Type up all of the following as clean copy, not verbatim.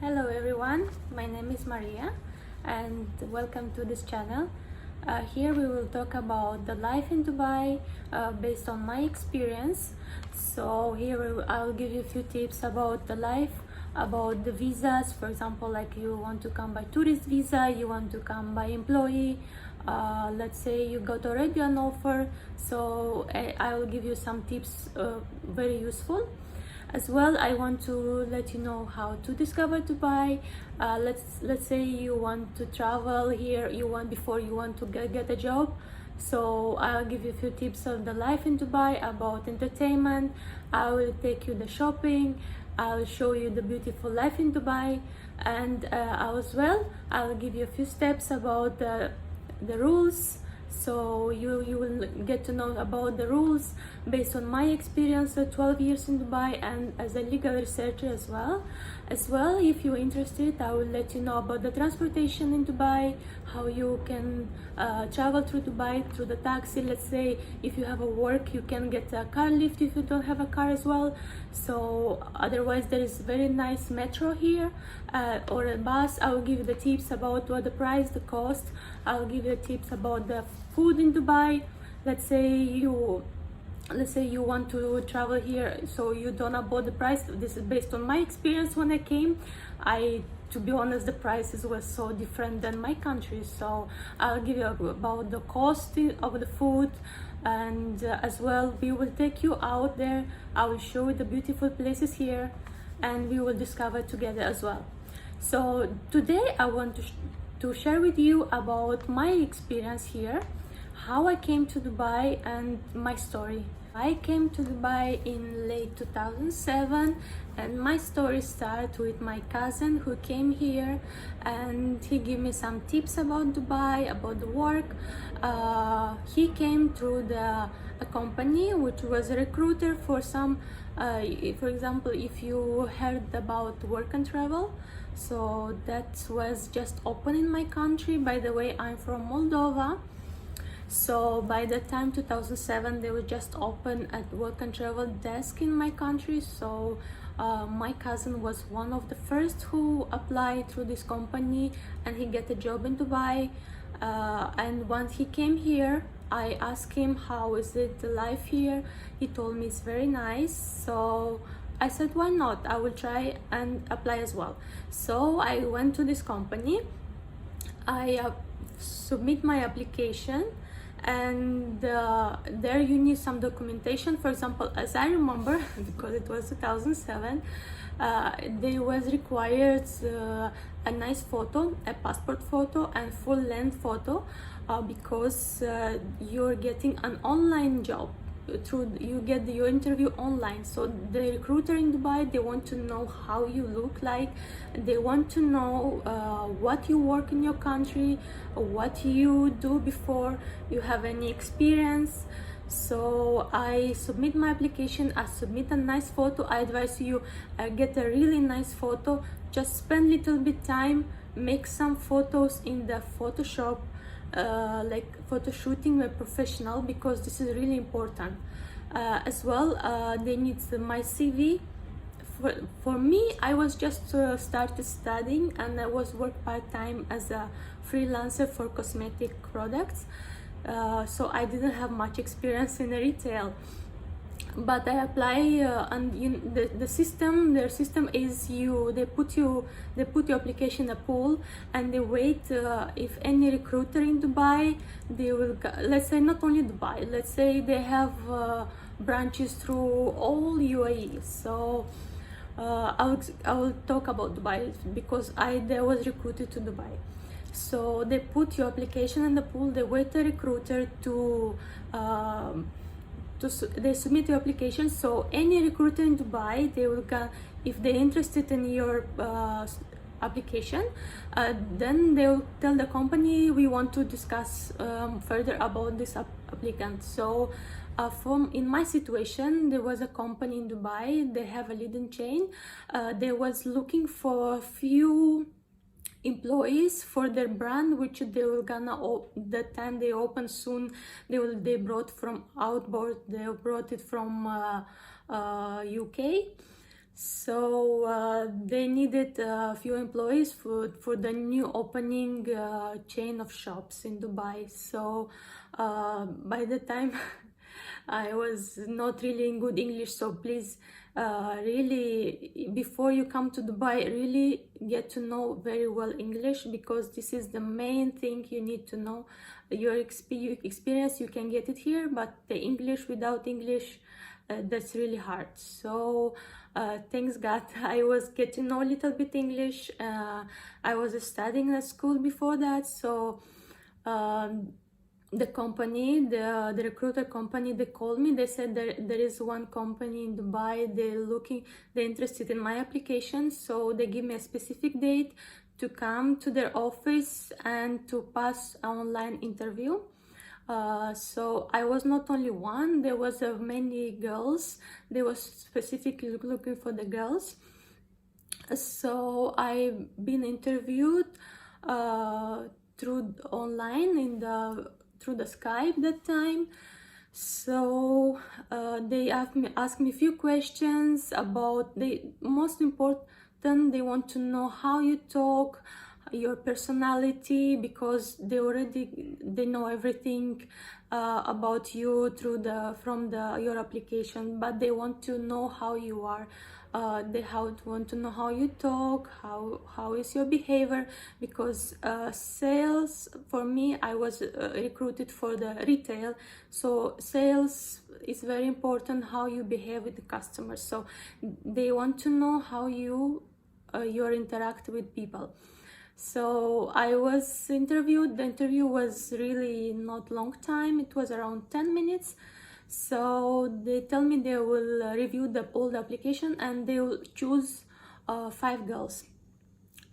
Hello everyone, my name is Maria and welcome to this channel. Here we will talk about the life in Dubai based on my experience. So here I'll give you a few tips about the life, about the visas. For example, like you want to come by tourist visa, you want to come by employee. Let's say you got already an offer. So I will give you some tips, very useful. As well, I want to let you know how to discover Dubai. Let's say you want to travel here, before you want to get a job. So I'll give you a few tips on the life in Dubai, about entertainment. I will take you the shopping. I'll show you the beautiful life in Dubai, and as well I'll give you a few steps about the rules, so you will get to know about the rules based on my experience of 12 years in Dubai and as a legal researcher as well. If you're interested, I will let you know about the transportation in Dubai, how you can travel through Dubai through the taxi. Let's say if you have a work, you can get a car lift if you don't have a car as well. So otherwise there is very nice metro here, or a bus. I will give you the tips about what the price, the cost. I'll give you tips about the food in Dubai. Let's say you want to travel here, so you don't know about the price. This is based on my experience. When I came, to be honest, the prices were so different than my country. So I'll give you about the cost of the food, and as well we will take you out there. I will show you the beautiful places here, and we will discover together as well. So today I want to share with you about my experience here, how I came to Dubai, and my story. I came to Dubai in late 2007, and my story started with my cousin who came here, and he gave me some tips about Dubai, about the work. He came through a company which was a recruiter for some, for example, if you heard about work and travel. So that was just open in my country. By the way, I'm from Moldova. So by the time 2007, they were just open at work and travel desk in my country. So my cousin was one of the first who applied through this company, and he get a job in Dubai. And once he came here, I asked him how is it the life here. He told me it's very nice. So I said, why not? I will try and apply as well. So I went to this company. I submit my application, and there you need some documentation. For example, as I remember, because it was 2007, there was required a nice photo, a passport photo and full length photo, because you're getting an online job. You get your interview online. So the recruiter in Dubai, they want to know how you look like. They want to know what you work in your country, what you do before, you have any experience. So I submit my application, I submit a nice photo. I advise you get a really nice photo. Just spend little bit time, make some photos in the Photoshop, like photo shooting with professional, because this is really important. As well, they need my CV. For me, I was just started studying, and I was work part-time as a freelancer for cosmetic products. So I didn't have much experience in retail, but I apply, and their system is they put your application in a pool, and they wait. If any recruiter in Dubai, they will, let's say not only Dubai, let's say they have branches through all UAE. So I will talk about Dubai because there was recruited to Dubai. So they put your application in the pool, they wait the recruiter they submit your application. So any recruiter in Dubai, they will if they're interested in your application, then they'll tell the company, we want to discuss further about this applicant. So in my situation, there was a company in Dubai, they have a leading chain. They was looking for a few employees for their brand, which they will gonna the time they open soon. They brought from outboard, they brought it from UK. So they needed a few employees for the new opening chain of shops in Dubai. So by the time I was not really in good English, so please really, before you come to Dubai, really get to know very well English, because this is the main thing you need to know. Your experience, you can get it here, but the English, without English, that's really hard. So thanks God, I was getting to know a little bit English. I was studying at school before that, so the company, the recruiter company, they called me. They said there is one company in Dubai, they're interested in my application, so they give me a specific date to come to their office and to pass an online interview. So I was not only one, there was many girls. They were specifically looking for the girls. So I've been interviewed through online through the Skype that time. So they asked me a few questions about the most important. They want to know how you talk, your personality, because they know everything about you from your application, but they want to know how you are. They want to know how you talk, how is your behavior, because sales, for me, I was recruited for the retail, so sales is very important, how you behave with the customers. So they want to know how you interact with people. So I was interviewed. The interview was really not long time, it was around 10 minutes. So they tell me they will review all the application and they will choose 5 girls.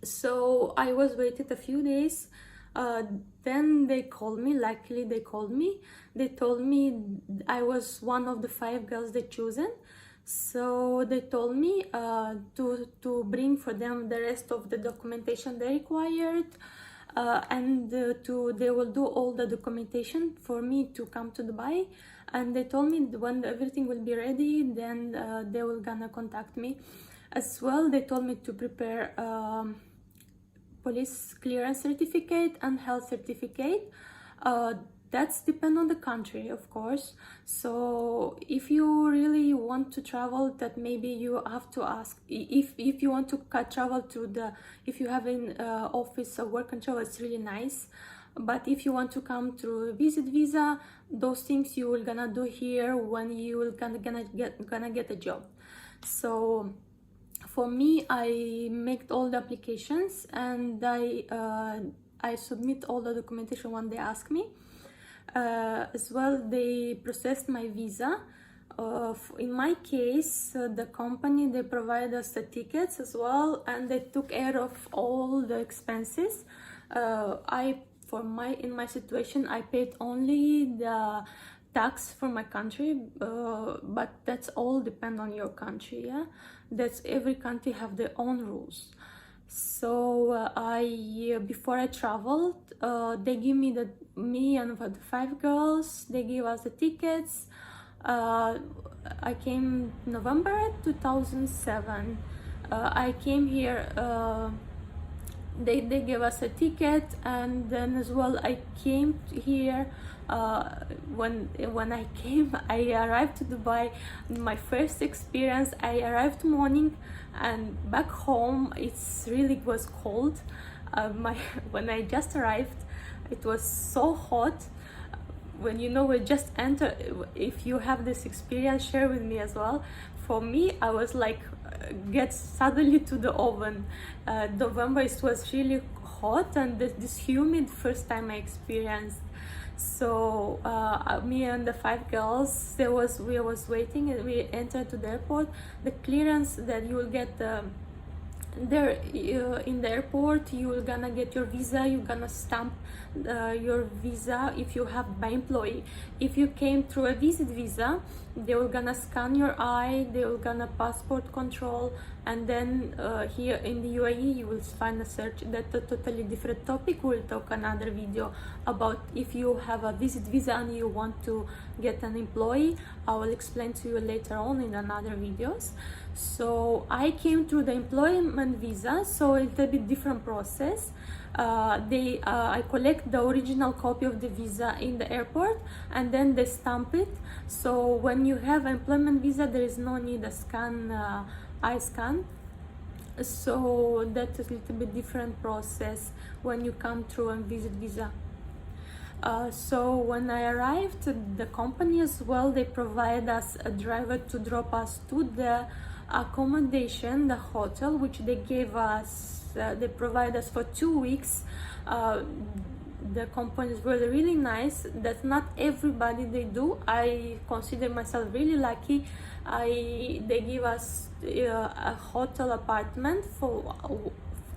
So I was waited a few days. Then they called me. Luckily, they called me. They told me I was one of the 5 girls they chosen. So they told me to bring for them the rest of the documentation they required, and they will do all the documentation for me to come to Dubai. And they told me when everything will be ready, then they will gonna contact me. As well, they told me to prepare police clearance certificate and health certificate. That's depend on the country, of course. So if you really want to travel, that maybe you have to ask if you want to travel to if you have an office or work and travel, it's really nice. But if you want to come through visit visa, those things you will gonna do here when you will gonna get a job. So for me, I make all the applications and I submit all the documentation when they ask me. As well, they processed my visa. In my case, the company, they provide us the tickets as well, and they took care of all the expenses. In my situation, I paid only the tax for my country, but that's all depend on your country. Yeah, that's every country have their own rules. So before I traveled, they give me and the 5 girls, they give us the tickets. I came November 2007. I came here. They gave us a ticket, and then as well I came here. When I came, I arrived to Dubai. My first experience, I arrived morning, and back home it's really was cold. When I just arrived, it was so hot. When we just enter, if you have this experience, share with me as well. For me, I was like get suddenly to the oven. November, it was really hot and this humid, first time I experienced. So me and the 5 girls, we was waiting, and we entered to the airport. The clearance that you will get there in the airport, you will gonna get your visa, you're gonna stamp your visa if you have by employee. If you came through a visit visa, they will gonna scan your eye, they will gonna passport control, and then here in the UAE you will find a search. That's a totally different topic. We'll talk another video about if you have a visit visa and you want to get an employee. I will explain to you later on in another videos. So I came through the employment visa, so it's a bit different process. I collect the original copy of the visa in the airport, and then they stamp it. So when you have employment visa, there is no need a scan, eye scan. So that's a little bit different process when you come through and visit visa. So when I arrived, the company as well, they provide us a driver to drop us to the accommodation, the hotel, which they gave us. They provide us for 2 weeks. The companies were really nice. That's not everybody they do. I consider myself really lucky. They give us a hotel apartment for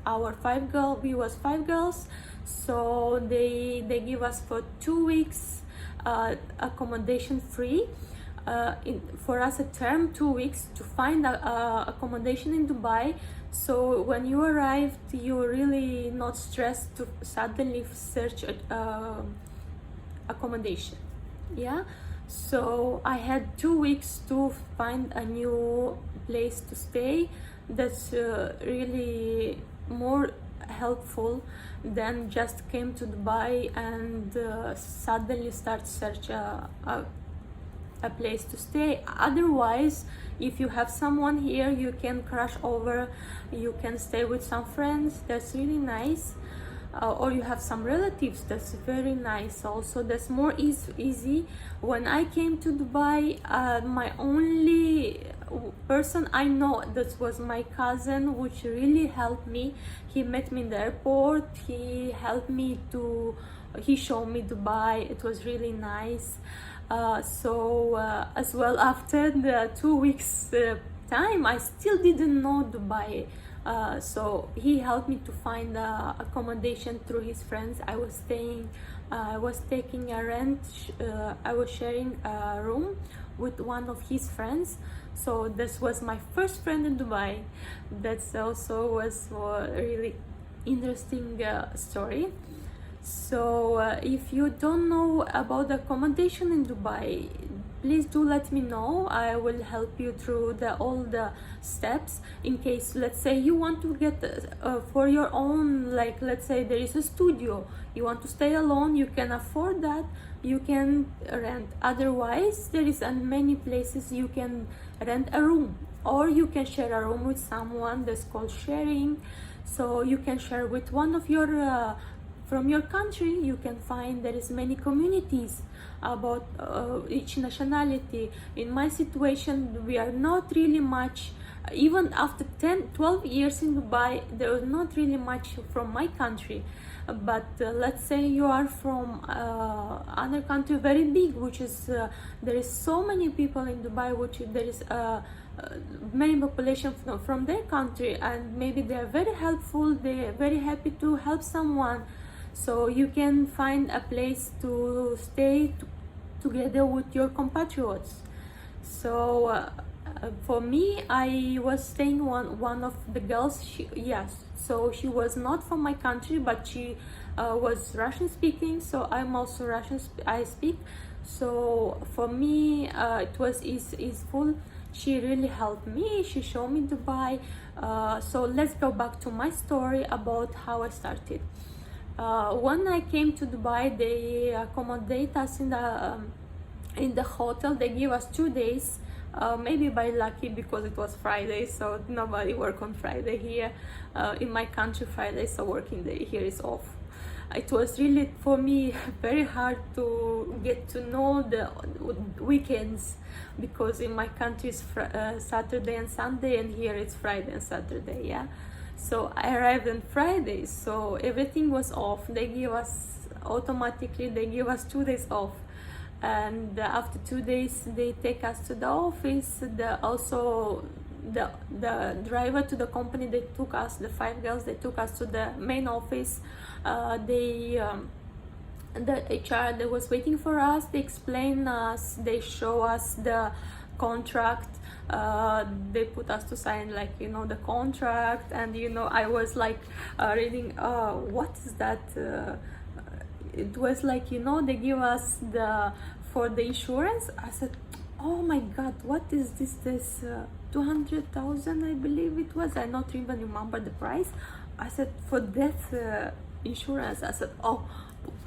our 5 girls. We was 5 girls, so they give us for 2 weeks accommodation free. For us a term 2 weeks to find accommodation in Dubai. So when you arrived, you're really not stressed to suddenly search accommodation. Yeah, so I had 2 weeks to find a new place to stay. That's really more helpful than just came to Dubai and suddenly start search a place to stay. Otherwise, if you have someone here, you can crash over, you can stay with some friends. That's really nice. Or you have some relatives. That's very nice also. That's more easy. When I came to Dubai, my only person I know, that was my cousin, which really helped me. He met me in the airport, he helped me to, he showed me Dubai. It was really nice. As well, after the 2 weeks time, I still didn't know Dubai. So he helped me to find accommodation through his friends. I was taking a rent. I was sharing a room with one of his friends. So this was my first friend in Dubai. That's also was a really interesting story. So if you don't know about the accommodation in Dubai, please do let me know. I will help you through all the steps. In case, let's say you want to get for your own, like let's say there is a studio, you want to stay alone, you can afford that, you can rent. Otherwise, there is many places you can rent a room, or you can share a room with someone. That's called sharing. So you can share with one of your from your country. You can find there is many communities about each nationality. In my situation, we are not really much, even after 10-12 years in Dubai, there was not really much from my country. But let's say you are from another country very big, which is there is so many people in Dubai, which there is many population from their country, and maybe they are very helpful, they are very happy to help someone. So you can find a place to stay together with your compatriots. So for me, I was staying one of the girls. So she was not from my country, but she was Russian speaking. So I'm also Russian. I speak. So for me, it was easeful. She really helped me. She showed me Dubai. So let's go back to my story about how I started. When I came to Dubai, they accommodate us in the hotel. They give us 2 days, maybe by lucky, because it was Friday, so nobody work on Friday here. In my country, Friday is a working day. Here is off. It was really for me very hard to get to know the weekends, because in my country it's Saturday and Sunday, and here it's Friday and Saturday. Yeah. So I arrived on Friday, so everything was off. They give us automatically, they give us 2 days off. And after 2 days, they take us to the office. The driver to the company, they took us, the 5 girls, they took us to the main office. The HR, they was waiting for us. They explain us, they show us the contract. They put us to sign, like, the contract, and I was like reading, what is that? It was like, they give us for the insurance. I said, oh my god, what is this 200,000, I believe it was. I not even remember the price. I said, for that insurance. I said, oh,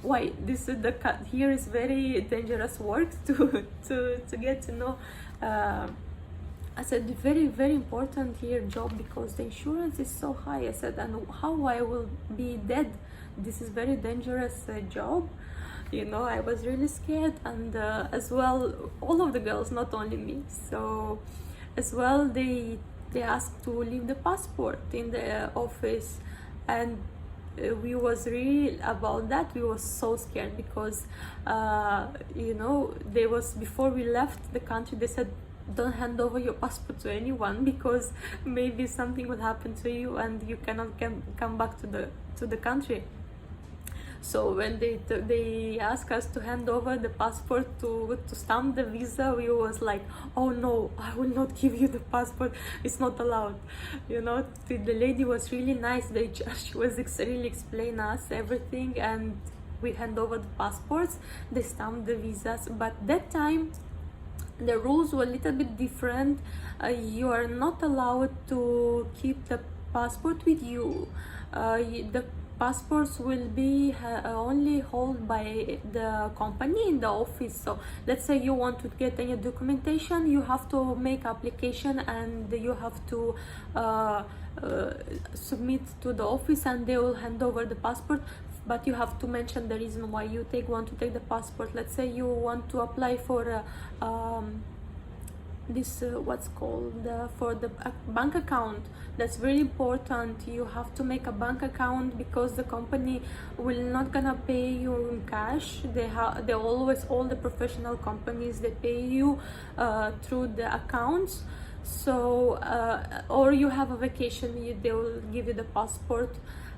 why, this is the cut here is very dangerous work to get to know. I said, very, very important here job, because the insurance is so high. I said, and how I will be dead? This is very dangerous job. You know, I was really scared. And as well, all of the girls, not only me. So as well, they asked to leave the passport in the office, and we was really about that. We was so scared, because you know, they was, before we left the country, they said, don't hand over your passport to anyone, because maybe something will happen to you and you cannot come back to the country. So when they asked us to hand over the passport to stamp the visa, we was like, oh no, I will not give you the passport, it's not allowed. You know, the lady was really nice. She was really explain us everything, and we hand over the passports, they stamped the visas. But that time the rules were a little bit different. You are not allowed to keep the passport with you. The passports will be only held by the company in the office. So let's say you want to get any documentation, you have to make application, and you have to submit to the office, and they will hand over the passport. But you have to mention the reason why you want to take the passport. Let's say you want to apply for this what's called for the bank account. That's very important. You have to make a bank account, because the company will not gonna pay you in cash. They always, all the professional companies, they pay you through the accounts. So or you have a vacation, they will give you the passport.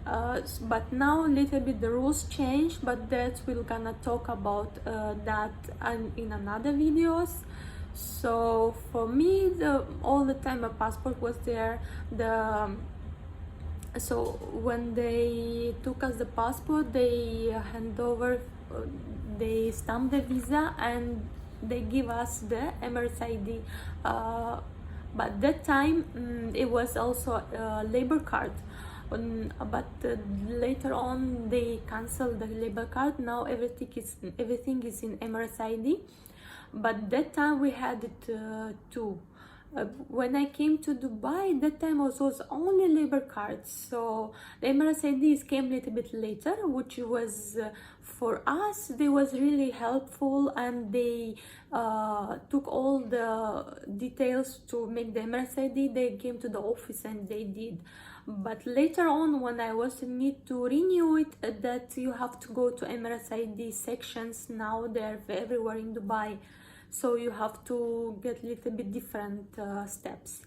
But now a little bit the rules change, but that we're gonna talk about that in another videos. So for me, all the time a passport was there. So when they took us the passport, they hand over, they stamp the visa, and they give us the Emirates ID. But that time it was also a labor card. But later on they canceled the labor card. Now everything is in Emirates ID. But that time we had it too. When I came to Dubai, that time was only labor cards. So the Emirates IDs came a little bit later, which was for us, they was really helpful, and they took all the details to make the Emirates ID. They came to the office and they did. But later on, when I was in need to renew it, that you have to go to Emirates ID sections. Now they're everywhere in Dubai, so you have to get a little bit different steps.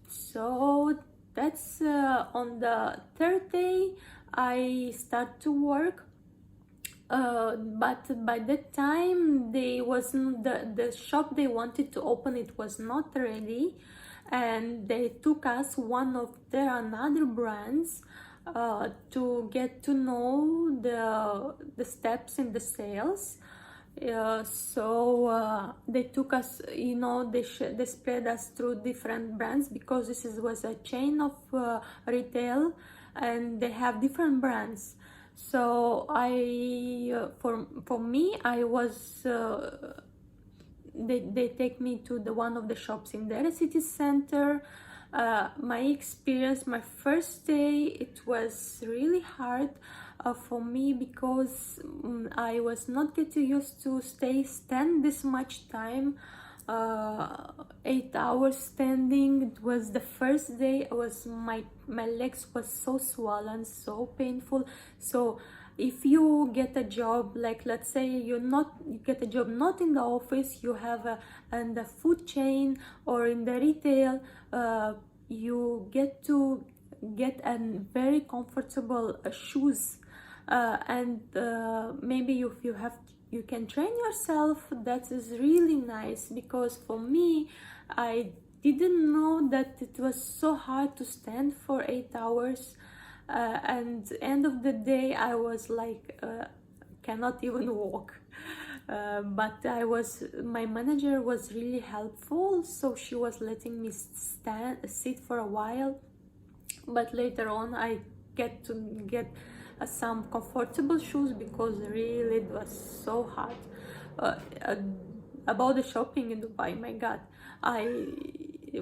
So that's on the third day I start to work. But by that time they wasn't, the shop they wanted to open, it was not ready, and they took us one of their another brands to get to know the steps in the sales. So they took us, you know, they spread us through different brands, because this was a chain of retail, and they have different brands. So for me, I was they take me to one of the shops in the city center. My experience, my first day, it was really hard for me, because I was not getting used to stand this much time, 8 hours standing. It was the first day. My legs was so swollen, so painful. So if you get a job, like let's say you get a job not in the office, you have in the food chain or in the retail, you get to get a very comfortable shoes, and maybe if you can train yourself. That is really nice, because for me, I didn't know that it was so hard to stand for 8 hours, and end of the day I was like cannot even walk. but my manager was really helpful, so she was letting me sit for a while. But later on I get to get some comfortable shoes because really it was so hard. uh, uh, about the shopping in Dubai, my god,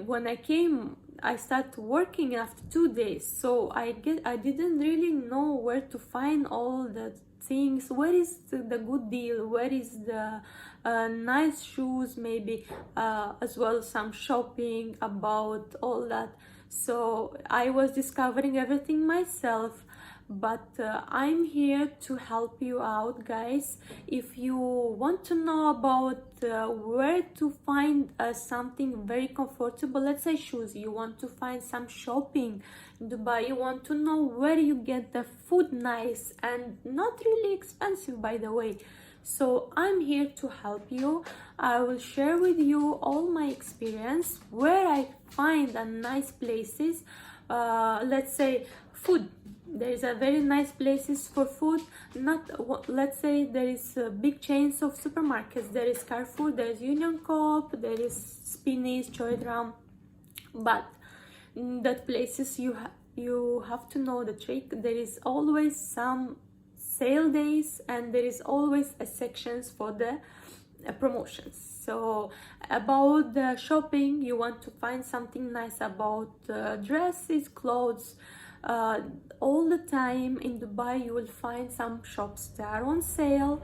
when I came, I started working after 2 days, so I didn't really know where to find all the things. Where is the good deal? Where is the nice shoes? Maybe as well some shopping about all that. So I was discovering everything myself. But I'm here to help you out, guys. If you want to know about where to find something very comfortable, let's say shoes, you want to find some shopping in Dubai, you want to know where you get the food nice and not really expensive, by the way, so I'm here to help you. I will share with you all my experience, where I find a nice places. Let's say food, there is a very nice places for food. Not, let's say there is big chains of supermarkets. There is Carrefour, there is Union Coop, there is Spinneys, Choidram. But that places you have to know the trick. There is always some sale days, and there is always a sections for the promotions. So about the shopping, you want to find something nice about dresses, clothes. All the time in Dubai you will find some shops that are on sale.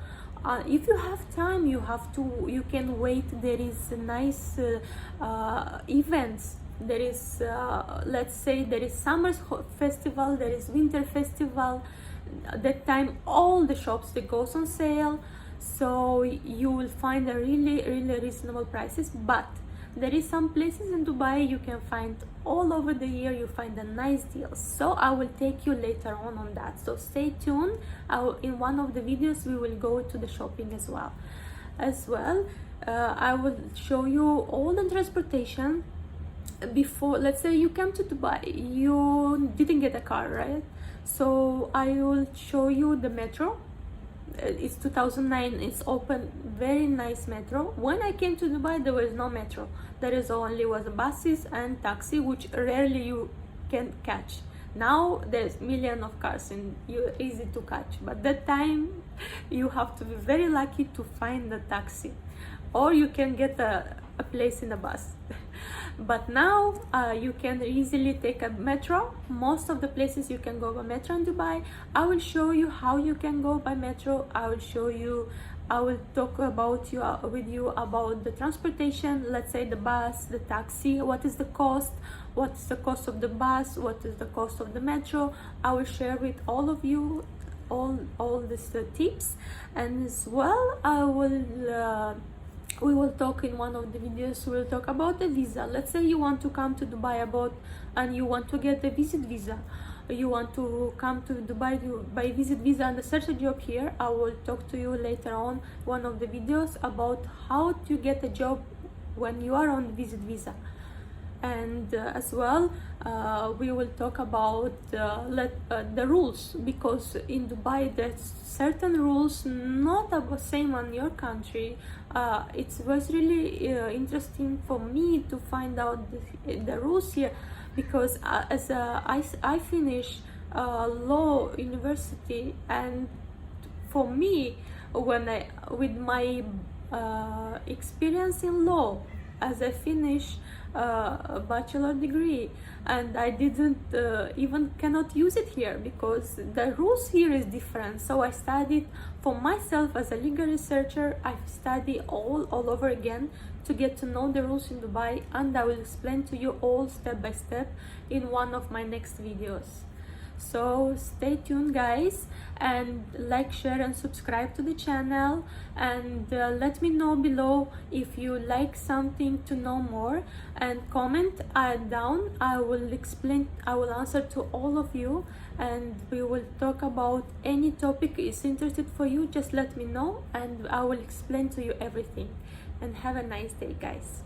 If you have time, you can wait. There is nice events. There is let's say there is summer festival, there is winter festival. At that time all the shops that goes on sale, so you will find a really reasonable prices. But there is some places in Dubai you can find all over the year, you find a nice deals. So I will take you later on that, so stay tuned. In one of the videos we will go to the shopping as well. I will show you all the transportation. Before, let's say you came to Dubai, you didn't get a car, right? So I will show you the metro. It's 2009, it's open, very nice metro. When I came to Dubai there was no metro, there is only was buses and taxi, which rarely you can catch. Now there's million of cars and you're easy to catch, but that time you have to be very lucky to find the taxi, or you can get a place in a bus. But now you can easily take a metro. Most of the places you can go by metro in Dubai. I will show you how you can go by metro. I will talk with you about the transportation. Let's say the bus, the taxi, what is the cost, what's the cost of the bus, what is the cost of the metro. I will share with all of you all these tips. And as well, we will talk in one of the videos. We'll talk about the visa. Let's say you want to come to Dubai and you want to get the visit visa. You want to come to Dubai by visit visa and search a job here. I will talk to you later on one of the videos about how to get a job when you are on visit visa. And as well, we will talk about the rules, because in Dubai there's certain rules not the same on your country. It was really interesting for me to find out the rules here, because I finished law university, and for me, with my experience in law, as I finished a bachelor degree, and I didn't even cannot use it here because the rules here is different. So I studied for myself as a legal researcher. I study all over again to get to know the rules in Dubai, and I will explain to you all step by step in one of my next videos. So stay tuned, guys, and like, share and subscribe to the channel, and let me know below if you like something to know more, and comment down. I will answer to all of you, and we will talk about any topic is interested for you. Just let me know and I will explain to you everything. And have a nice day, guys.